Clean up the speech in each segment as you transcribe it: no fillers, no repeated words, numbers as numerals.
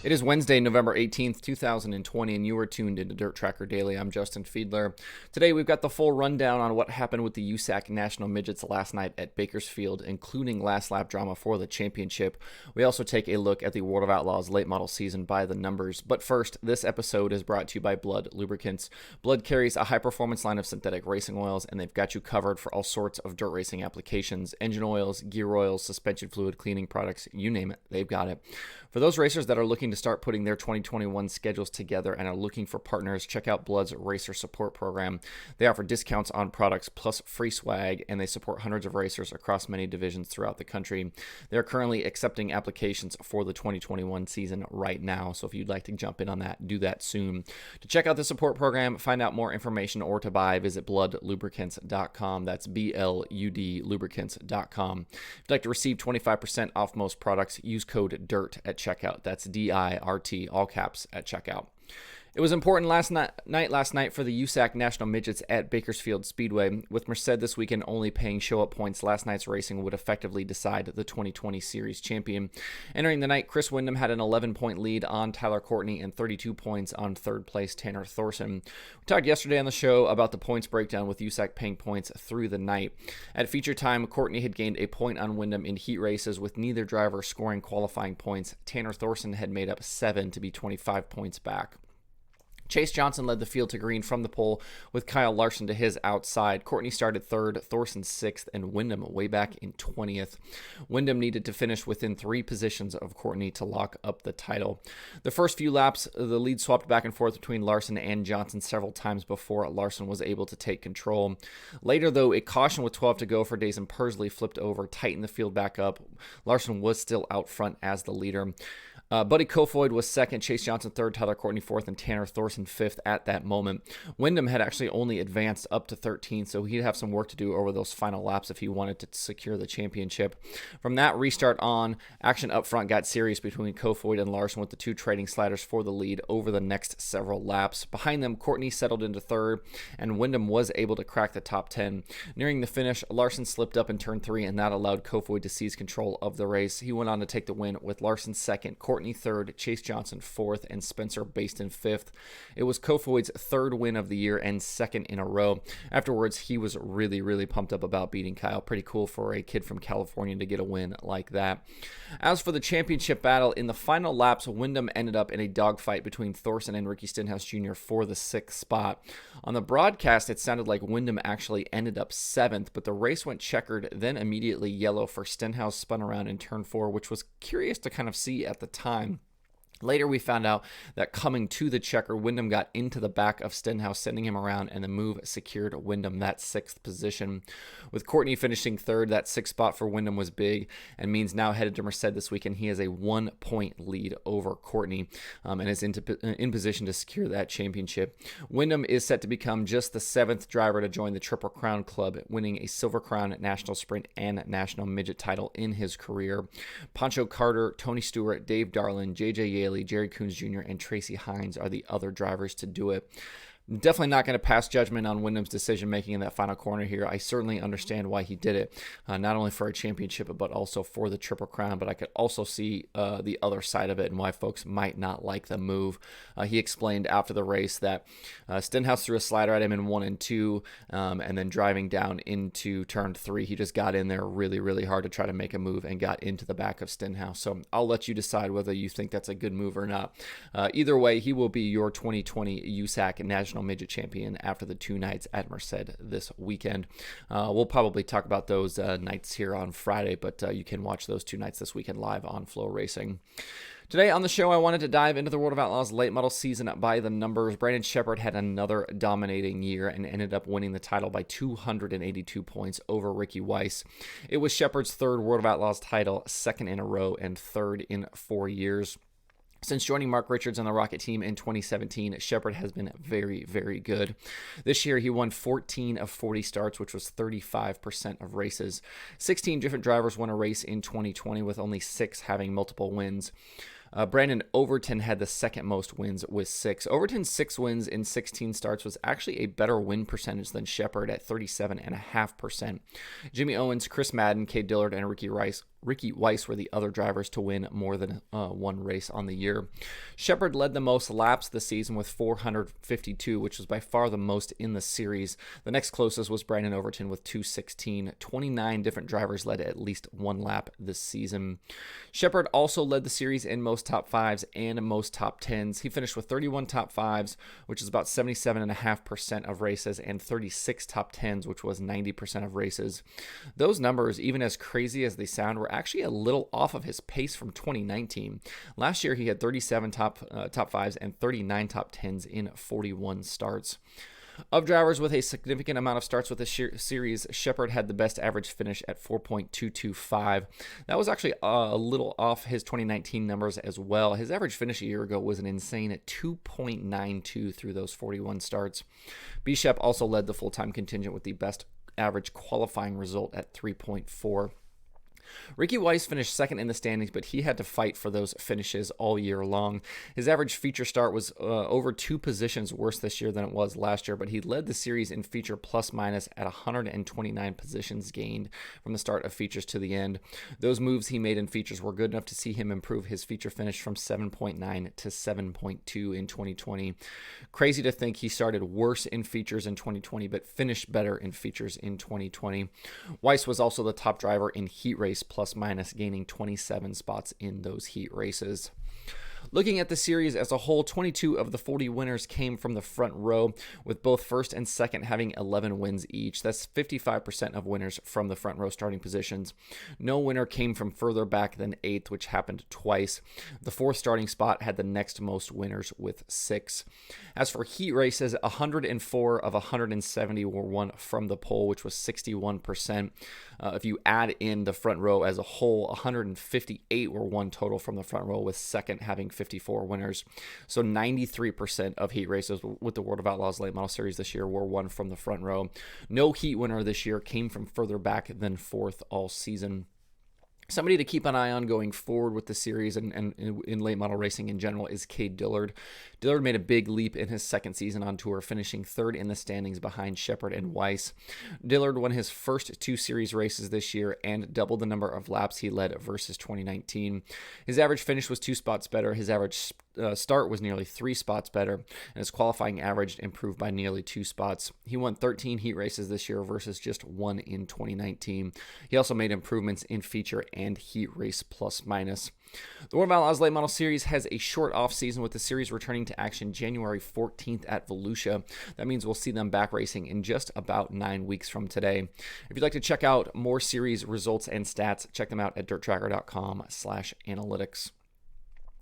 It is Wednesday, November 18th, 2020, and you are tuned into DIRTRACKR Daily. I'm Justin Fiedler. Today, we've got the full rundown on what happened with the USAC National Midgets last night at Bakersfield, including last lap drama for the championship. We also take a look at the World of Outlaws late model season by the numbers. But first, this episode is brought to you by Blood Lubricants. Blood carries a high-performance line of synthetic racing oils, and they've got you covered for all sorts of dirt racing applications. Engine oils, gear oils, suspension fluid, cleaning products, you name it, they've got it. For those racers that are looking to start putting their 2021 schedules together and are looking for partners, check out Blood's Racer Support Program. They offer discounts on products plus free swag, and they support hundreds of racers across many divisions throughout the country. They're currently accepting applications for the 2021 season right now, so if you'd like to jump in on that, do that soon. To check out the support program, find out more information, or to buy, visit bloodlubricants.com. That's BLUD lubricants.com. If you'd like to receive 25% off most products, use code DIRT at checkout. That's DIRT, all caps, at checkout. It was important last night for the USAC National Midgets at Bakersfield Speedway. With Merced this weekend only paying show-up points, last night's racing would effectively decide the 2020 series champion. Entering the night, Chris Windom had an 11-point lead on Tyler Courtney and 32 points on third-place Tanner Thorson. We talked yesterday on the show about the points breakdown with USAC paying points through the night. At feature time, Courtney had gained a point on Windom in heat races, with neither driver scoring qualifying points. Tanner Thorson had made up 7 to be 25 points back. Chase Johnson led the field to green from the pole, with Kyle Larson to his outside. Courtney started third, Thorson sixth, and Windom way back in 20th. Windom needed to finish within 3 positions of Courtney to lock up the title. The first few laps, the lead swapped back and forth between Larson and Johnson several times before Larson was able to take control. Later, though, a caution with 12 to go for Dazen Persley flipped over, tightened the field back up. Larson was still out front as the leader. Buddy Kofoid was second, Chase Johnson third, Tyler Courtney fourth, and Tanner Thorson fifth at that moment. Windom had actually only advanced up to 13, so he'd have some work to do over those final laps if he wanted to secure the championship. From that restart on, action up front got serious between Kofoid and Larson, with the two trading sliders for the lead over the next several laps. Behind them, Courtney settled into third, and Windom was able to crack the top 10. Nearing the finish, Larson slipped up in turn 3, and that allowed Kofoid to seize control of the race. He went on to take the win, with Larson second, Courtney third, Chase Johnson fourth, and Spencer Baston fifth. It was Kofoid's third win of the year and second in a row. Afterwards, he was really pumped up about beating Kyle. Pretty cool for a kid from California to get a win like that. As for the championship battle, in the final laps, Windom ended up in a dogfight between Thorson and Ricky Stenhouse Jr. for the 6th spot. On the broadcast, it sounded like Windom actually ended up 7th, but the race went checkered, then immediately yellow for Stenhouse spun around in turn 4, which was curious to kind of see at the time. Later, we found out that coming to the checker, Windom got into the back of Stenhouse, sending him around, and the move secured Windom that 6th position. With Courtney finishing third, that 6th spot for Windom was big and means now headed to Merced this weekend, he has a 1-point lead over Courtney and is in position to secure that championship. Windom is set to become just the 7th driver to join the Triple Crown Club, winning a Silver Crown National Sprint and National Midget title in his career. Pancho Carter, Tony Stewart, Dave Darlin, J.J. Yale, Jerry Coons Jr., and Tracy Hines are the other drivers to do it. Definitely not going to pass judgment on Windom's decision-making in that final corner here. I certainly understand why he did it, not only for a championship, but also for the Triple Crown, but I could also see the other side of it and why folks might not like the move. He explained after the race that Stenhouse threw a slider at him in 1 and 2, and then driving down into turn 3, he just got in there really hard to try to make a move and got into the back of Stenhouse. So I'll let you decide whether you think that's a good move or not. Either way, he will be your 2020 USAC National Midget champion after the 2 nights at Merced this weekend. We'll probably talk about those nights here on Friday, but you can watch those 2 nights this weekend live on Flow Racing. Today on the show, I wanted to dive into the World of Outlaws late model season by the numbers. Brandon Sheppard had another dominating year and ended up winning the title by 282 points over Ricky Weiss. It was Sheppard's 3rd World of Outlaws title, 2nd in a row, and 3rd in 4 years. Since joining Mark Richards on the Rocket team in 2017, Sheppard has been very good. This year, he won 14 of 40 starts, which was 35% of races. 16 different drivers won a race in 2020, with only 6 having multiple wins. Brandon Overton had the second most wins with 6. Overton's 6 wins in 16 starts was actually a better win percentage than Shepard at 37.5%. Jimmy Owens, Chris Madden, Cade Dillard, and Ricky Weiss were the other drivers to win more than one race on the year. Shepard led the most laps this season with 452, which was by far the most in the series. The next closest was Brandon Overton with 216. 29 different drivers led at least one lap this season. Shepard also led the series in most top 5s and most top 10s. He finished with 31 top 5s, which is about 77.5% of races, and 36 top 10s, which was 90% of races. Those numbers, even as crazy as they sound, were actually a little off of his pace from 2019. Last year, he had 37 top 5s and 39 top 10s in 41 starts. Of drivers with a significant amount of starts with the series, Shepard had the best average finish at 4.225. That was actually a little off his 2019 numbers as well. His average finish a year ago was an insane at 2.92 through those 41 starts. B-Shep also led the full-time contingent with the best average qualifying result at 3.4. Ricky Weiss finished second in the standings, but he had to fight for those finishes all year long. His average feature start was over 2 positions worse this year than it was last year, but he led the series in feature plus minus at 129 positions gained from the start of features to the end. Those moves he made in features were good enough to see him improve his feature finish from 7.9 to 7.2 in 2020. Crazy to think he started worse in features in 2020, but finished better in features in 2020. Weiss was also the top driver in heat race plus minus, gaining 27 spots in those heat races. Looking at the series as a whole, 22 of the 40 winners came from the front row, with both first and second having 11 wins each. That's 55% of winners from the front row starting positions. No winner came from further back than 8th, which happened twice. The 4th starting spot had the next most winners with 6. As for heat races, 104 of 170 were won from the pole, which was 61%. If you add in the front row as a whole, 158 were won total from the front row, with second having 54 winners. So 93% of heat races with the World of Outlaws Late Model Series this year were won from the front row. No heat winner this year came from further back than 4th all season. Somebody to keep an eye on going forward with the series and in late model racing in general is Cade Dillard. Dillard made a big leap in his second season on tour, finishing 3rd in the standings behind Shepard and Weiss. Dillard won his first 2 series races this year and doubled the number of laps he led versus 2019. His average finish was 2 spots better. His average start was nearly 3 spots better, and his qualifying average improved by nearly 2 spots. He won 13 heat races this year versus just 1 in 2019. He also made improvements in feature and heat race plus minus. The World of Outlaws Late Model Series has a short off season, with the series returning to action January 14th at Volusia. That means we'll see them back racing in just about 9 weeks from today. If you'd like to check out more series results and stats, check them out at DIRTRACKR.com/analytics.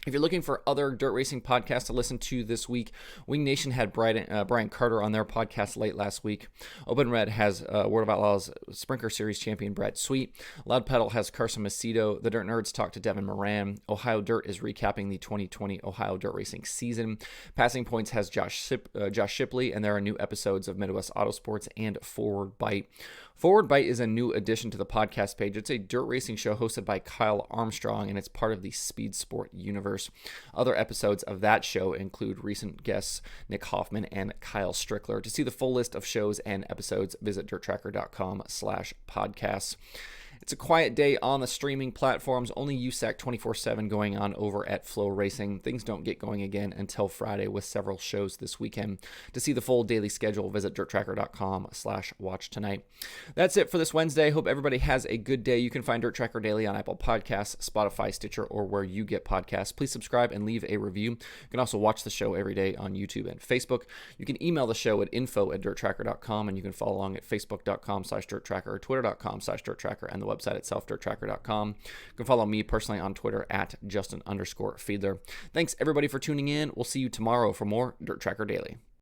If you're looking for other dirt racing podcasts to listen to this week, Wing Nation had Brian Carter on their podcast late last week. Open Red has World of Outlaws Sprinter Series champion Brett Sweet. Loud Pedal has Carson Macedo. The Dirt Nerds talk to Devin Moran. Ohio Dirt is recapping the 2020 Ohio Dirt Racing season. Passing Points has Josh Shipley, and there are new episodes of Midwest Autosports and Forward Bite. Forward Bite is a new addition to the podcast page. It's a dirt racing show hosted by Kyle Armstrong, and it's part of the Speed Sport universe. Other episodes of that show include recent guests Nick Hoffman and Kyle Strickler. To see the full list of shows and episodes, visit DIRTRACKR.com/podcasts. It's a quiet day on the streaming platforms, only USAC 24/7 going on over at Flow Racing. Things don't get going again until Friday, with several shows this weekend. To see the full daily schedule, visit DIRTRACKR.com/watch tonight. That's it for this Wednesday. Hope everybody has a good day. You can find DIRTRACKR Daily on Apple Podcasts, Spotify, Stitcher, or where you get podcasts. Please subscribe and leave a review. You can also watch the show every day on YouTube and Facebook. You can email the show at info@DIRTRACKR.com, and you can follow along at Facebook.com/DIRTRACKR or Twitter.com/DIRTRACKR, and the website itself, DIRTRACKR.com. You can follow me personally on Twitter at Justin_Fiedler. Thanks everybody for tuning in. We'll see you tomorrow for more DIRTRACKR Daily.